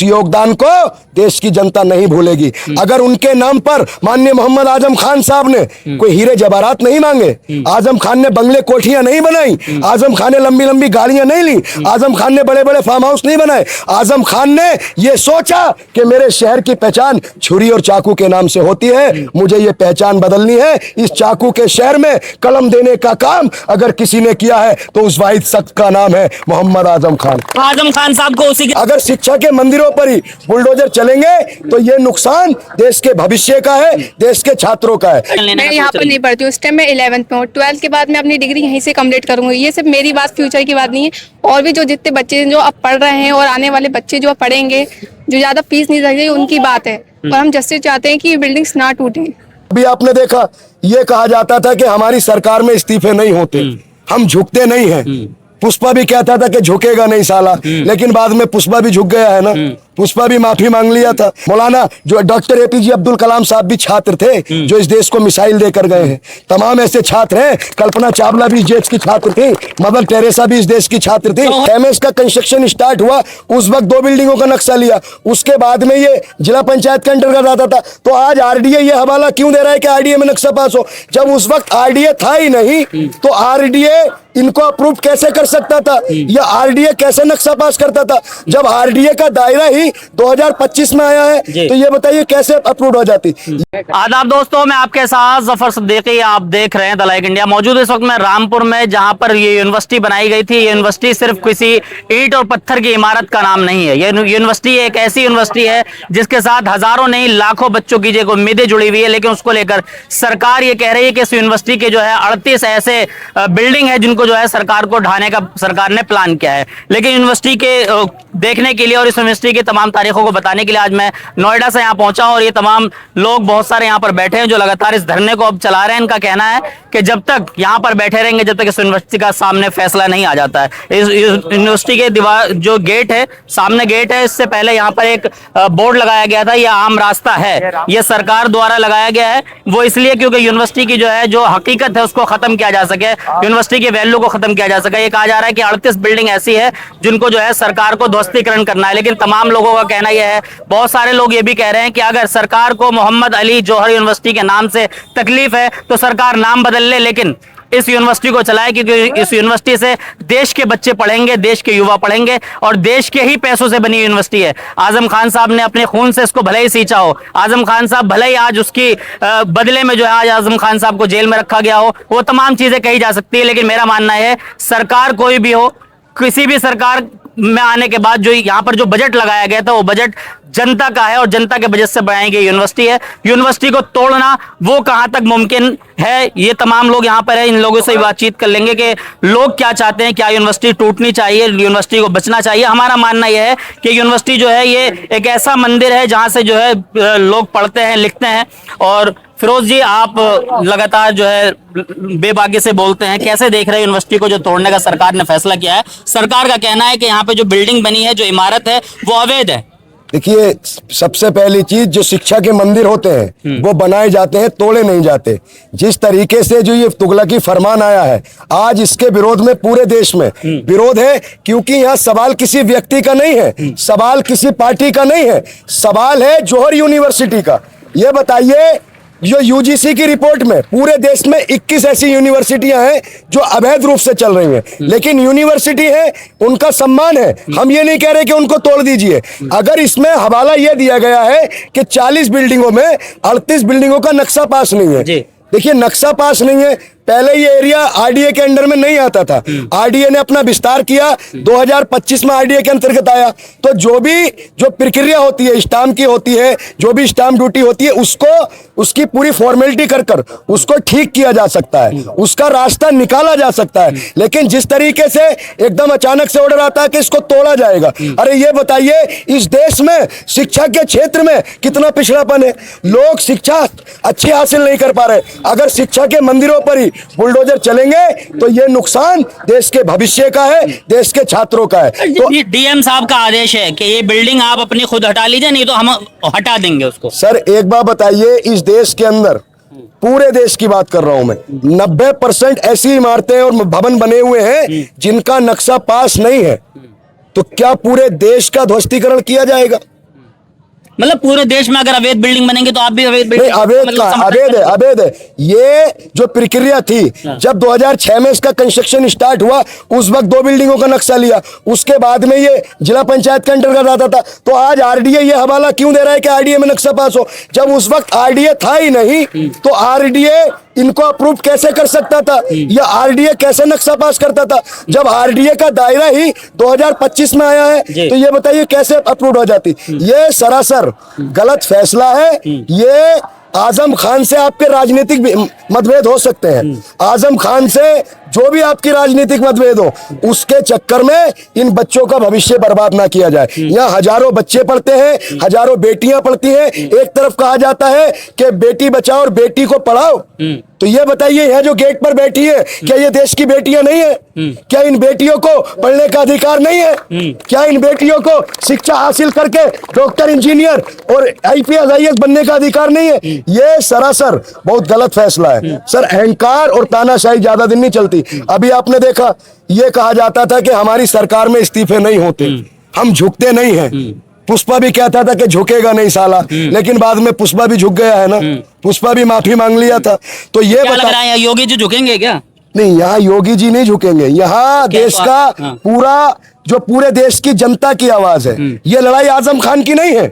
योगदान को देश की जनता नहीं भूलेगी। अगर उनके नाम पर माननीय मोहम्मद आजम खान साहब ने कोई हीरे जवाहरात नहीं मांगे, आजम खान ने बंगले कोठियां नहीं बनाई, आजम खान ने लंबी लंबी गाड़ियां नहीं ली, आजम खान ने बड़े बड़े फार्म हाउस नहीं बनाए, आजम खान ने यह सोचा कि मेरे शहर की पहचान छुरी और चाकू के नाम से होती है, मुझे ये पहचान बदलनी है। इस चाकू के शहर में कलम देने का काम अगर किसी ने किया है तो उस वाहिद शख्स का नाम है मोहम्मद आजम खान। आजम खान साहब को उसी अगर शिक्षा के मंदिरों पर ही बुलडोजर चलेंगे तो ये नुकसान देश के भविष्य का है, देश के छात्रों का है। मैं यहाँ पर नहीं पढ़ती हूँ, इस टाइम मैं 11th में हूँ। 12th के बाद मैं अपनी डिग्री यहीं से कंप्लीट करूंगी। ये सिर्फ मेरी बात, फ्यूचर की बात नहीं है। और भी जो जितने बच्चे जो अब पढ़ रहे हैं और आने वाले बच्चे जो पढ़ेंगे, जो ज्यादा फीस नहीं लगेगी, उनकी बात है। और हम जस्टिस चाहते हैं कि ये बिल्डिंग्स ना टूटे। अभी आपने देखा, ये कहा जाता था कि हमारी सरकार में इस्तीफे नहीं होते, हम झुकते नहीं हैं। पुष्पा भी कहता था कि झुकेगा नहीं साला, लेकिन बाद में पुष्पा भी झुक गया है ना। पुष्पा भी माफी मांग लिया था। मौलाना जो डॉक्टर एपीजे अब्दुल कलाम साहब भी छात्र थे जो इस देश को मिसाइल देकर गए हैं। तमाम ऐसे छात्र हैं। कल्पना चावला भी इस देश की छात्र थी, मदर टेरेसा भी इस देश की छात्र थी। एमएस का कंस्ट्रक्शन स्टार्ट हुआ, उस वक्त 2 बिल्डिंगों का नक्शा लिया, उसके बाद में ये जिला पंचायत के अंतर्गत आता था। तो आज आरडीए ये हवाला क्यों दे रहा है कि आरडीए में नक्शा पास हो, जब उस वक्त आरडीए था ही नहीं। तो आरडीए इनको अप्रूव कैसे कर सकता था, या आरडीए कैसे नक्शा पास करता था, जब आरडीए का दायरा ही 2025 में आया है। तो ये बताइए कैसे अप्रूव हो जाती। आदाब दोस्तों, मैं आपके साथ जफर सिद्दीकी, आप देख रहे हैं द लाइक इंडिया। मौजूद इस वक्त मैं रामपुर में, जहां पर ये यूनिवर्सिटी बनाई गई थी। ये यूनिवर्सिटी सिर्फ किसी ईंट और पत्थर की इमारत का नाम नहीं है। ये यूनिवर्सिटी एक ऐसी यूनिवर्सिटी है जिसके साथ हजारों नहीं लाखों बच्चों की जो उम्मीदें जुड़ी हुई है। लेकिन उसको लेकर सरकार ये कह रही है कि इस यूनिवर्सिटी के जो है 38 ऐसे बिल्डिंग है जिनको जो है सरकार को ढाने का सरकार ने प्लान किया है। लेकिन यूनिवर्सिटी के देखने के लिए और इस यूनिवर्सिटी की तमाम तारीखों को बताने के लिए आज मैं नोएडा से यहाँ पहुंचा हूं। और ये तमाम लोग बहुत सारे यहाँ पर बैठे हैं जो लगातार इस धरने को अब चला रहे हैं। इनका कहना है कि जब तक यहाँ पर बैठे रहेंगे, जब तक इस यूनिवर्सिटी का सामने फैसला नहीं आ जाता है। इस यूनिवर्सिटी के दीवार जो गेट है, सामने गेट है, इससे पहले यहाँ पर एक बोर्ड लगाया गया था। यह आम रास्ता है, यह सरकार द्वारा लगाया गया है। वो इसलिए क्योंकि यूनिवर्सिटी की जो है जो हकीकत है उसको खत्म किया जा सके, यूनिवर्सिटी के वैल्यू को खत्म किया जा सके। ये कहा जा रहा है कि 38 बिल्डिंग ऐसी है जिनको जो है सरकार को ध्वस्तीकरण करना है। लेकिन तमाम लोगों का कहना यह है, बहुत सारे लोग ये भी कह रहे हैं कि अगर सरकार को मोहम्मद अली जौहर यूनिवर्सिटी के नाम से तकलीफ है तो सरकार नाम बदल ले, लेकिन इस यूनिवर्सिटी को चलाए, क्योंकि इस यूनिवर्सिटी से देश के बच्चे पढ़ेंगे, देश के युवा पढ़ेंगे और देश के ही पैसों से बनी यूनिवर्सिटी है। आजम खान साहब ने अपने खून से इसको भले ही सींचा हो, आजम खान साहब भले ही आज उसकी बदले में जो है आज आजम खान साहब को जेल में रखा गया हो, वो तमाम चीजें कही जा सकती है। लेकिन मेरा मानना है सरकार कोई भी हो, किसी भी सरकार में आने के बाद जो यहाँ पर जो बजट लगाया गया था वो बजट जनता का है और जनता के बजट से बनाई गई यूनिवर्सिटी है। यूनिवर्सिटी को तोड़ना वो कहां तक मुमकिन है, ये तमाम लोग यहाँ पर है। इन लोगों से बातचीत कर लेंगे कि लोग क्या चाहते हैं, क्या यूनिवर्सिटी टूटनी चाहिए, यूनिवर्सिटी को बचना चाहिए। हमारा मानना यह है कि यूनिवर्सिटी जो है ये एक ऐसा मंदिर है जहां से जो है लोग पढ़ते हैं, लिखते हैं। और फिरोज जी, आप लगातार जो है बेबाकी से बोलते हैं, कैसे देख रहे हैं यूनिवर्सिटी को जो तोड़ने का सरकार ने फैसला किया है? सरकार का कहना है कि यहाँ पे जो बिल्डिंग बनी है, जो इमारत है, वो अवैध है। देखिए, सबसे पहली चीज, जो शिक्षा के मंदिर होते हैं वो बनाए जाते हैं, तोड़े नहीं जाते। जिस तरीके से जो ये तुगलकी फरमान आया है, आज इसके विरोध में पूरे देश में विरोध है। क्योंकि यहाँ सवाल किसी व्यक्ति का नहीं है, सवाल किसी पार्टी का नहीं है, सवाल है जौहर यूनिवर्सिटी का। ये बताइए, जो यूजीसी की रिपोर्ट में पूरे देश में 21 ऐसी यूनिवर्सिटियां हैं जो अवैध रूप से चल रही हैं, लेकिन यूनिवर्सिटी है, उनका सम्मान है। हम ये नहीं कह रहे कि उनको तोड़ दीजिए। अगर इसमें हवाला ये दिया गया है कि 40 बिल्डिंगों में 38 बिल्डिंगों का नक्शा पास नहीं है। देखिए, नक्शा पास नहीं है, पहले ये एरिया आरडीए के अंडर में नहीं आता था। आरडीए ने अपना विस्तार किया, 2025 में आरडीए के अंतर्गत आया। तो जो प्रक्रिया होती है, स्टाम्प की होती है, जो भी स्टाम्प ड्यूटी होती है, उसकी पूरी फॉर्मेलिटी कर उसको ठीक किया जा सकता है, उसका रास्ता निकाला जा सकता है। लेकिन जिस तरीके से एकदम अचानक से ऑर्डर आता है कि इसको तोड़ा जाएगा, अरे ये बताइए, इस देश में शिक्षा के क्षेत्र में कितना पिछड़ापन है। लोग शिक्षा अच्छी हासिल नहीं कर पा रहे। अगर शिक्षा के मंदिरों पर ही बुलडोजर चलेंगे तो ये नुकसान देश के भविष्य का है, देश के छात्रों का है। तो डीएम साहब का आदेश है कि ये बिल्डिंग आप अपनी खुद हटा लीजिए, नहीं तो हम हटा देंगे उसको। सर, एक बात बताइए, इस देश के अंदर, पूरे देश की बात कर रहा हूं मैं, 90% ऐसी इमारतें और भवन बने हुए हैं जिनका नक्शा पास नहीं है। तो क्या पूरे देश का ध्वस्तीकरण किया जाएगा? मतलब पूरे देश में अगर अवैध बिल्डिंग बनेंगे तो आप भी अवैध नहीं, बिल्डिंग अवैध मतलब का समर्थन अवैध है, करेंगे? अवैध है। ये जो प्रक्रिया थी, जब 2006 में इसका कंस्ट्रक्शन स्टार्ट हुआ, उस वक्त 2 बिल्डिंगों का नक्शा लिया, उसके बाद में ये जिला पंचायत के अंतर्गत आता था। तो आज आरडीए ये हवाला क्यों दे रहा है कि आरडीए में नक्शा पास हो? जब उस वक्त आरडीए था ही नहीं, तो आरडीए इनको अप्रूव कैसे कर सकता था, या आरडीए कैसे नक्शा पास करता था? जब आरडीए का दायरा ही 2025 में आया है, जी। तो ये बताइए कैसे अप्रूव हो जाती? ये सरासर गलत फैसला है। ये आजम खान से आपके राजनीतिक मतभेद हो सकते हैं, आजम खान से जो भी आपकी राजनीतिक मतभेद हो, उसके चक्कर में इन बच्चों का भविष्य बर्बाद ना किया जाए। यहाँ हजारों बच्चे पढ़ते हैं, हजारों बेटियां पढ़ती हैं। एक तरफ कहा जाता है कि बेटी बचाओ और बेटी को पढ़ाओ, तो ये बताइए यहाँ जो गेट पर बैठी है, क्या ये देश की बेटियां नहीं है? क्या इन बेटियों को पढ़ने का अधिकार नहीं है? क्या इन बेटियों को शिक्षा हासिल करके डॉक्टर, इंजीनियर और आईपीएस, आईएएस बनने का अधिकार नहीं है? ये सरासर बहुत गलत फैसला है सर। अहंकार और तानाशाही ज्यादा दिन नहीं चलती। अभी आपने देखा, ये कहा जाता था कि हमारी सरकार में इस्तीफे नहीं होते, हम झुकते नहीं हैं। पुष्पा भी कहता था कि झुकेगा नहीं साला, लेकिन बाद में पुष्पा भी झुक गया है ना, पुष्पा भी माफी मांग लिया था। तो ये क्या लग रहा है योगी जी झुकेंगे क्या? नहीं, यहाँ योगी जी नहीं झुकेंगे। यहाँ क्या देश बात? का हाँ। पूरा जो पूरे देश की जनता की आवाज है। ये लड़ाई आजम खान की नहीं है,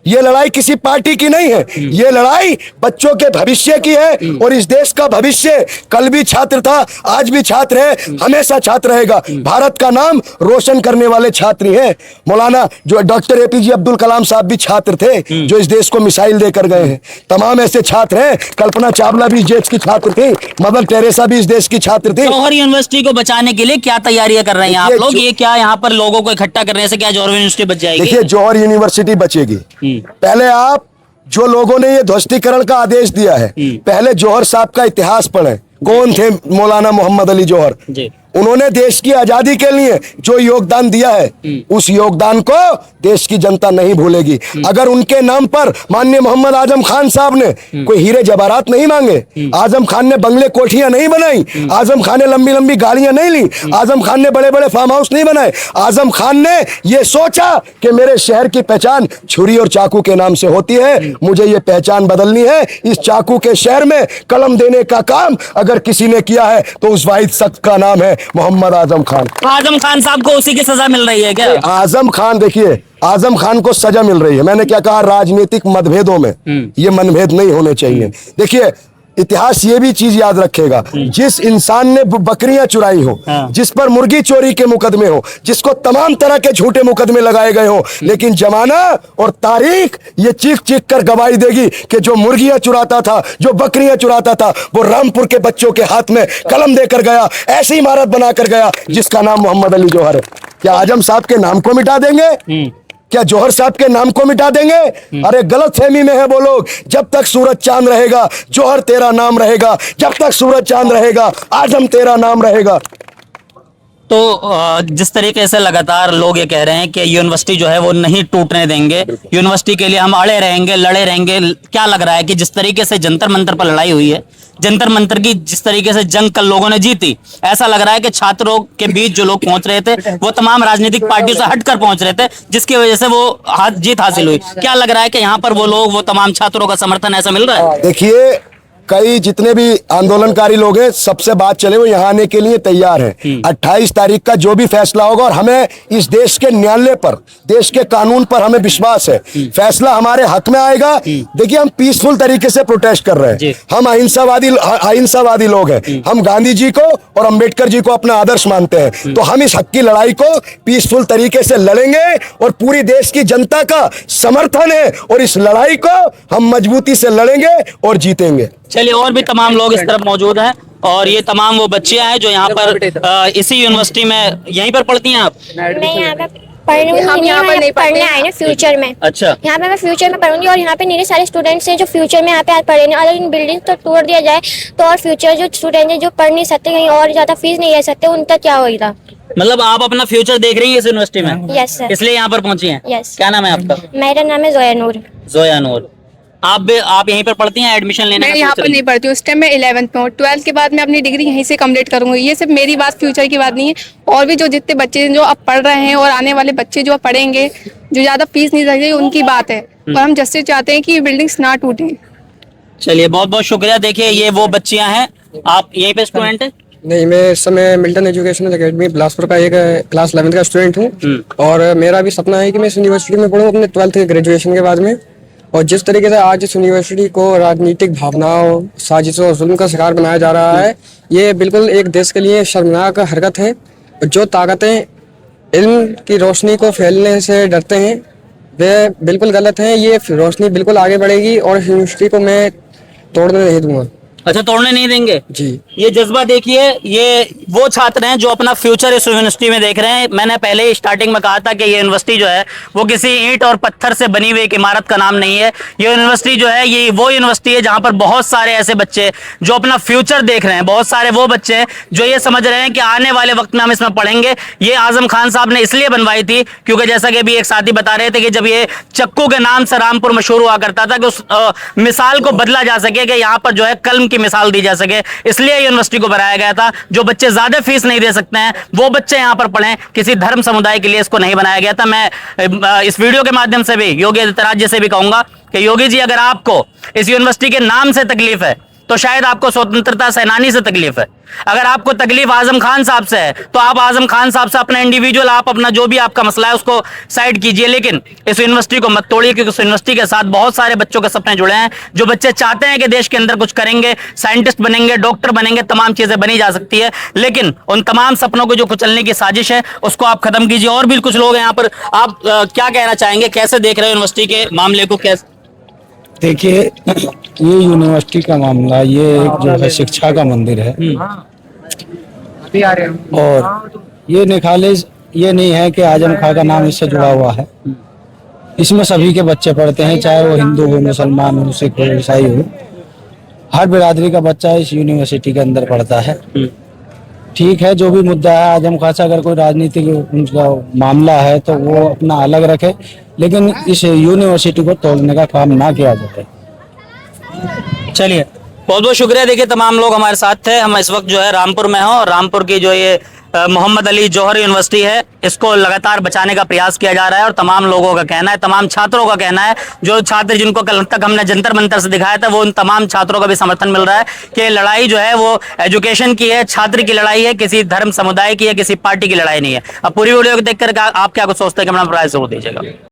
ये लड़ाई किसी पार्टी की नहीं है, ये लड़ाई बच्चों के भविष्य की है। और इस देश का भविष्य कल भी छात्र था, आज भी छात्र है, हमेशा छात्र रहेगा। भारत का नाम रोशन करने वाले छात्र ही हैं। मौलाना जो डॉक्टर एपीजे अब्दुल कलाम साहब भी छात्र थे, जो इस देश को मिसाइल देकर गए हैं। तमाम ऐसे छात्र हैं। कल्पना चावला भी इस देश की छात्र थी, मदर टेरेसा भी इस देश की छात्र थी। जौहर यूनिवर्सिटी को बचाने के लिए क्या तैयारियां कर रहे हैं आप देखिए, लोग? ये क्या यहाँ पर लोगों को इकट्ठा करने से क्या जौहर यूनिवर्सिटी बच जाएगी? देखिए, जौहर यूनिवर्सिटी बचेगी। पहले आप जो लोगों ने ये ध्वस्तीकरण का आदेश दिया है, पहले जौहर साहब का इतिहास पढ़ें। कौन थे मौलाना मोहम्मद अली जौहर? जी। उन्होंने देश की आजादी के लिए जो योगदान दिया है, उस योगदान को देश की जनता नहीं भूलेगी। अगर उनके नाम पर माननीय मोहम्मद आजम खान साहब ने कोई हीरे जवाहरात नहीं मांगे, आजम खान ने बंगले कोठियां नहीं बनाई, आजम खान ने लंबी लंबी गाड़ियां नहीं ली, आजम खान ने बड़े बड़े फार्म हाउस नहीं बनाए, आजम खान ने ये सोचा कि मेरे शहर की पहचान छुरी और चाकू के नाम से होती है, मुझे ये पहचान बदलनी है। इस चाकू के शहर में कलम देने का काम अगर किसी ने किया है, तो उस वाहिद शख्स का नाम है मोहम्मद आजम खान। आजम खान साहब को उसी की सजा मिल रही है क्या? आजम खान, देखिए, आजम खान को सजा मिल रही है। मैंने क्या कहा, राजनीतिक मतभेदों में ये मनभेद नहीं होने चाहिए। देखिए, इतिहास ये भी चीज याद रखेगा, जिस इंसान ने बकरियां चुराई हो, जिस पर मुर्गी चोरी के मुकदमे हो, जिसको तमाम तरह के झूठे मुकदमे लगाए गए हो, लेकिन जमाना और तारीख ये चीख चीख कर गवाही देगी कि जो मुर्गियां चुराता था, जो बकरियां चुराता था, वो रामपुर के बच्चों के हाथ में कलम देकर गया, ऐसी इमारत बनाकर गया जिसका नाम मोहम्मद अली जौहर है। क्या आजम साहब के नाम को मिटा देंगे? क्या जौहर साहब के नाम को मिटा देंगे? अरे गलत फहमी में है वो लोग। जब तक सूरज चांद रहेगा, जौहर तेरा नाम रहेगा। जब तक सूरज चांद रहेगा, आजम तेरा नाम रहेगा। तो जिस तरीके से लगातार लोग ये कह रहे हैं कि यूनिवर्सिटी जो है वो नहीं टूटने देंगे, यूनिवर्सिटी के लिए हम अड़े रहेंगे, लड़े रहेंगे, क्या लग रहा है कि जिस तरीके से जंतर मंतर पर लड़ाई हुई है, जंतर मंतर की जिस तरीके से जंग कल लोगों ने जीती, ऐसा लग रहा है कि छात्रों के बीच जो लोग पहुंच रहे थे वो तमाम राजनीतिक पार्टियों से हटकर पहुंच रहे थे, जिसकी वजह से वो जीत हासिल हुई। क्या लग रहा है कि यहाँ पर वो लोग, वो तमाम छात्रों का समर्थन ऐसा मिल रहा है? देखिए, कई जितने भी आंदोलनकारी लोग हैं, सबसे बात चले वो यहाँ आने के लिए तैयार हैं। 28 तारीख का जो भी फैसला होगा, और हमें इस देश के न्यायालय पर, देश के कानून पर हमें विश्वास है, फैसला हमारे हक में आएगा। देखिए, हम पीसफुल तरीके से प्रोटेस्ट कर रहे हैं, हम अहिंसावादी लोग हैं, हम गांधी जी को और अंबेडकर जी को अपना आदर्श मानते हैं। तो हम इस हक की लड़ाई को पीसफुल तरीके से लड़ेंगे, और पूरी देश की जनता का समर्थन है, और इस लड़ाई को हम मजबूती से लड़ेंगे और जीतेंगे। चलिए, और भी तमाम लोग इस तरफ मौजूद हैं, और ये तमाम वो बच्चियां हैं जो यहाँ पर इसी यूनिवर्सिटी में यहीं पर पढ़ती हैं आप? मैं यहाँ पे पढ़ने आए ना फ्यूचर में। अच्छा। यहाँ पे मैं फ्यूचर में पढ़ूंगी, और यहाँ पे मेरे सारे स्टूडेंट्स हैं जो फ्यूचर में यहाँ पे आज पढ़े हैं। अगर इन बिल्डिंग तो तोड़ दिया जाए तो और फ्यूचर जो स्टूडेंट है जो पढ़ नहीं सकते, कहीं और ज्यादा फीस नहीं ले सकते, उनका क्या होगा? मतलब आप अपना फ्यूचर देख रही हैं इस यूनिवर्सिटी में? Yes sir. इसलिए यहाँ पर पहुंची हैं? यस। क्या नाम है आपका? मेरा नाम है जोया नूर। जोया नूर। आप यहीं पर पढ़ती हैं, एडमिशन लेने मैं का यहाँ सोच पर रही नहीं पढ़ती हूँ, उस टाइम मैं 11th में हूँ। 12th के बाद मैं अपनी डिग्री यहीं से कंप्लीट करूंगी। ये सिर्फ मेरी बात, फ्यूचर की बात नहीं है। और भी जो जितने बच्चे जो अब पढ़ रहे हैं और आने वाले बच्चे जो अब पढ़ेंगे, जो ज्यादा फीस नहीं लगेगी, उनकी बात है। और हम जस्टिस चाहते हैं कि ये बिल्डिंग्स ना टूटे। चलिए, बहुत बहुत शुक्रिया। देखिए, ये वो बच्चियां हैं। आप यहीं पे स्टूडेंट हैं? नहीं, मैं इस समय मिल्टन एजुकेशनल एकेडमी बिलासपुर का एक क्लास 11th का स्टूडेंट हूँ। और मेरा भी सपना है कि मैं इस यूनिवर्सिटी में पढूं अपने 12th के ग्रेजुएशन के बाद में। और जिस तरीके से आज इस यूनिवर्सिटी को राजनीतिक भावनाओं, साजिशों और जुल्म का शिकार बनाया जा रहा है, ये बिल्कुल एक देश के लिए शर्मनाक हरकत है। जो ताकतें इल्म की रोशनी को फैलने से डरते हैं, वे बिल्कुल गलत हैं। ये रोशनी बिल्कुल आगे बढ़ेगी और इस यूनिवर्सिटी को मैं तोड़ने नहीं दूंगा। अच्छा, तोड़ने नहीं देंगे जी। ये जज्बा देखिए, ये वो छात्र हैं जो अपना फ्यूचर इस यूनिवर्सिटी में देख रहे हैं। मैंने पहले ही स्टार्टिंग में कहा था कि ये यूनिवर्सिटी जो है वो किसी ईंट और पत्थर से बनी हुई एक इमारत का नाम नहीं है। ये यूनिवर्सिटी जो है, ये वो यूनिवर्सिटी है जहां पर बहुत सारे ऐसे बच्चे जो अपना फ्यूचर देख रहे हैं, बहुत सारे वो बच्चे हैं जो ये समझ रहे हैं कि आने वाले वक्त में हम इसमें पढ़ेंगे। ये आजम खान साहब ने इसलिए बनवाई थी क्योंकि जैसा कि अभी एक साथी बता रहे थे कि जब ये चक्कू के नाम से रामपुर मशहूर हुआ करता था, कि उस मिसाल को बदला जा सके, कि यहाँ पर जो है कलम की मिसाल दी जा सके, इसलिए यूनिवर्सिटी को बनाया गया था। जो बच्चे ज्यादा फीस नहीं दे सकते हैं वो बच्चे यहां पर पढ़ें, किसी धर्म समुदाय के लिए इसको नहीं बनाया गया था। मैं इस वीडियो के माध्यम से भी योगी आदित्यनाथ जी से भी कहूंगा कि योगी जी, अगर आपको इस यूनिवर्सिटी के नाम से तकलीफ है तो शायद आपको स्वतंत्रता सेनानी से तकलीफ है। अगर आपको तकलीफ आजम खान साहब से है तो आप आजम खान साहब से अपना इंडिविजुअल, आप अपना जो भी आपका मसला है उसको साइड कीजिए, लेकिन इस यूनिवर्सिटी को मत तोड़िए, क्योंकि इस यूनिवर्सिटी के साथ बहुत सारे बच्चों के सपने जुड़े हैं। जो बच्चे चाहते हैं कि देश के अंदर कुछ करेंगे, साइंटिस्ट बनेंगे, डॉक्टर बनेंगे, तमाम चीजें बनी जा सकती है, लेकिन उन तमाम सपनों को जो कुचलने की साजिश है उसको आप खत्म कीजिए। और भी कुछ लोग हैं यहाँ पर, आप क्या कहना चाहेंगे, कैसे देख रहे हैं यूनिवर्सिटी के मामले को? कैसे देखिए, ये यूनिवर्सिटी का मामला, ये एक जो है शिक्षा का मंदिर है। और ये निखालिस ये नहीं है कि आजम खां का नाम इससे जुड़ा हुआ है। इसमें सभी के बच्चे पढ़ते हैं, चाहे वो हिंदू हो, मुसलमान हो, सिख हो, ईसाई हो। हर बिरादरी का बच्चा इस यूनिवर्सिटी के अंदर पढ़ता है। ठीक है, जो भी मुद्दा है, आजम खां से अगर कोई राजनीतिक उनका मामला है तो वो अपना अलग रखे, लेकिन इस यूनिवर्सिटी को तोड़ने का काम ना किया जाए। चलिए, बहुत बहुत शुक्रिया। देखिए, तमाम लोग हमारे साथ थे। हम इस वक्त जो है रामपुर में हो, और रामपुर की जो ये मोहम्मद अली जौहर यूनिवर्सिटी है, इसको लगातार बचाने का प्रयास किया जा रहा है। और तमाम लोगों का कहना है, तमाम छात्रों का कहना है, जो छात्र जिनको कल तक हमने जंतर मंतर से दिखाया था, वो उन तमाम छात्रों का भी समर्थन मिल रहा है कि लड़ाई जो है वो एजुकेशन की है, छात्र की लड़ाई है, किसी धर्म समुदाय की है, किसी पार्टी की लड़ाई नहीं है। अब पूरी वीडियो को देखकर आप क्या कुछ सोचते हैं कि अपना प्राइस जरूर दीजिएगा।